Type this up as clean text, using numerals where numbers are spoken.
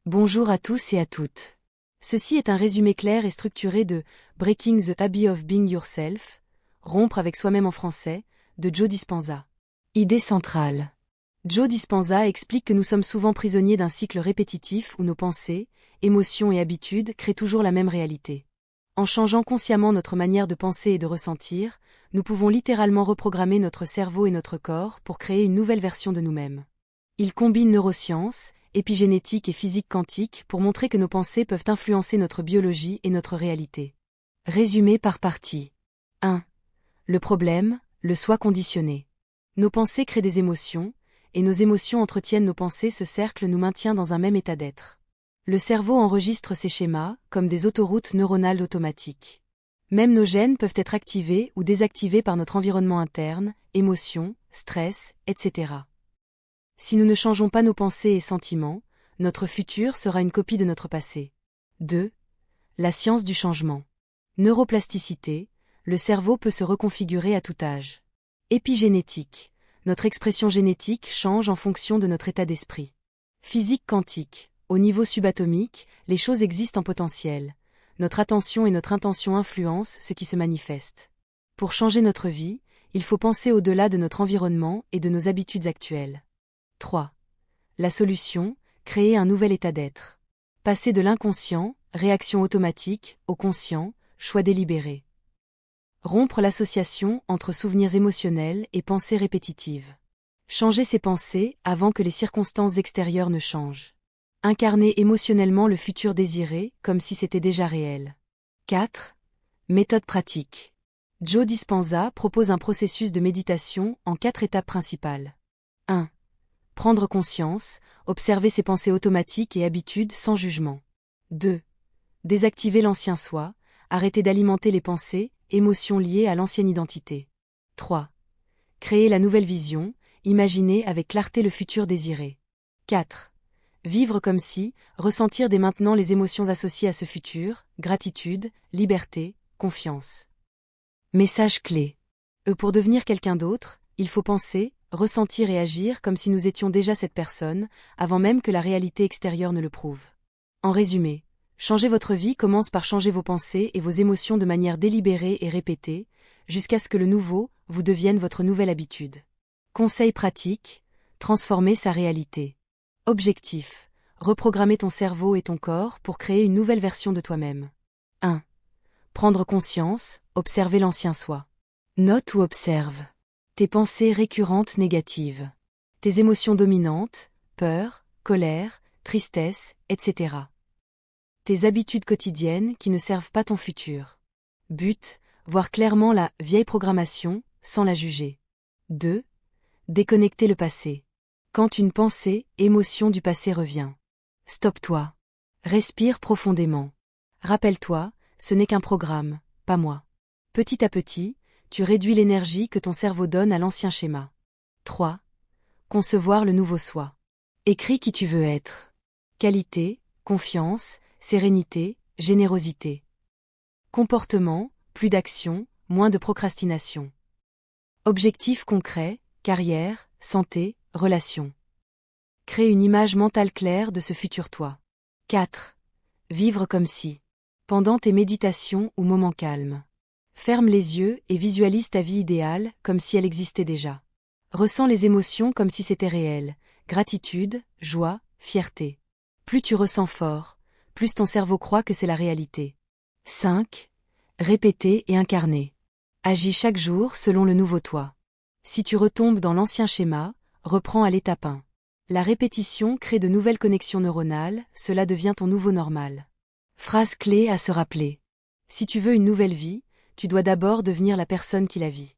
Bonjour à tous et à toutes. Ceci est un résumé clair et structuré de Breaking the Habit of Being Yourself, rompre avec soi-même en français, de Joe Dispenza. Idée centrale. Joe Dispenza explique que nous sommes souvent prisonniers d'un cycle répétitif où nos pensées, émotions et habitudes créent toujours la même réalité. En changeant consciemment notre manière de penser et de ressentir, nous pouvons littéralement reprogrammer notre cerveau et notre corps pour créer une nouvelle version de nous-mêmes. Il combine neurosciences, épigénétique et physique quantique pour montrer que nos pensées peuvent influencer notre biologie et notre réalité. Résumé par partie. 1. Le problème, le soi conditionné. Nos pensées créent des émotions, et nos émotions entretiennent nos pensées. Ce cercle nous maintient dans un même état d'être. Le cerveau enregistre ces schémas comme des autoroutes neuronales automatiques. Même nos gènes peuvent être activés ou désactivés par notre environnement interne, émotions, stress, etc. Si nous ne changeons pas nos pensées et sentiments, notre futur sera une copie de notre passé. 2. La science du changement. Neuroplasticité, le cerveau peut se reconfigurer à tout âge. Épigénétique, notre expression génétique change en fonction de notre état d'esprit. Physique quantique, au niveau subatomique, les choses existent en potentiel. Notre attention et notre intention influencent ce qui se manifeste. Pour changer notre vie, il faut penser au-delà de notre environnement et de nos habitudes actuelles. 3. La solution, créer un nouvel état d'être. Passer de l'inconscient, réaction automatique, au conscient, choix délibéré. Rompre l'association entre souvenirs émotionnels et pensées répétitives. Changer ses pensées avant que les circonstances extérieures ne changent. Incarner émotionnellement le futur désiré comme si c'était déjà réel. 4. Méthode pratique. Joe Dispenza propose un processus de méditation en 4 étapes principales. 1. Prendre conscience, observer ses pensées automatiques et habitudes sans jugement. 2. Désactiver l'ancien soi, arrêter d'alimenter les pensées, émotions liées à l'ancienne identité. 3. Créer la nouvelle vision, imaginer avec clarté le futur désiré. 4. Vivre comme si, ressentir dès maintenant les émotions associées à ce futur, gratitude, liberté, confiance. Message clé. Pour devenir quelqu'un d'autre, il faut penser, ressentir et agir comme si nous étions déjà cette personne, avant même que la réalité extérieure ne le prouve. En résumé, changer votre vie commence par changer vos pensées et vos émotions de manière délibérée et répétée, jusqu'à ce que le nouveau vous devienne votre nouvelle habitude. Conseil pratique, transformer sa réalité. Objectif, reprogrammer ton cerveau et ton corps pour créer une nouvelle version de toi-même. 1. Prendre conscience, observer l'ancien soi. Note ou observe. Tes pensées récurrentes négatives. Tes émotions dominantes, peur, colère, tristesse, etc. Tes habitudes quotidiennes qui ne servent pas ton futur. But, voir clairement la vieille programmation, sans la juger. 2. Déconnecter le passé. Quand une pensée, émotion du passé revient. Stoppe-toi. Respire profondément. Rappelle-toi, ce n'est qu'un programme, pas moi. Petit à petit, tu réduis l'énergie que ton cerveau donne à l'ancien schéma. 3. Concevoir le nouveau soi. Écris qui tu veux être. Qualité, confiance, sérénité, générosité. Comportement, plus d'action, moins de procrastination. Objectifs concrets, carrière, santé, relations. Crée une image mentale claire de ce futur toi. 4. Vivre comme si. Pendant tes méditations ou moments calmes. Ferme les yeux et visualise ta vie idéale comme si elle existait déjà. Ressens les émotions comme si c'était réel, gratitude, joie, fierté. Plus tu ressens fort, plus ton cerveau croit que c'est la réalité. 5. Répéter et incarner. Agis chaque jour selon le nouveau toi. Si tu retombes dans l'ancien schéma, reprends à l'étape 1. La répétition crée de nouvelles connexions neuronales, cela devient ton nouveau normal. Phrase clé à se rappeler. Si tu veux une nouvelle vie, tu dois d'abord devenir la personne qui la vit.